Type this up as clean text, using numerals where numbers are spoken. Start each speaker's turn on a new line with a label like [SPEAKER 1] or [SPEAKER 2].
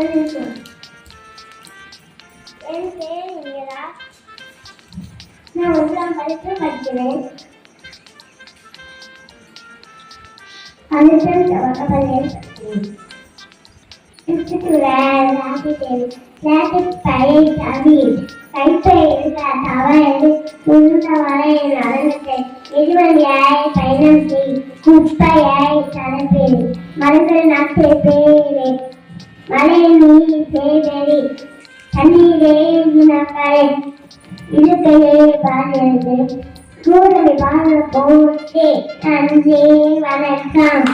[SPEAKER 1] என் பேர் இங்கரா. நான் 1ஆம் வகுப்பு படிக்கிறேன். அனுஷன் வகுப்பறையில் படிக்கிறேன். எரிவழியாய் பயணம் செய், குப்பையாய் தரப்பேன், மரங்கள் நாட்டே பேரே, மழை நீர் சேதரி, தண்ணீரே இனக்கரை, இடுக்கையே பாடுகிறது, சூழலை பாட போட்டே. நன்றி, வணக்கம்.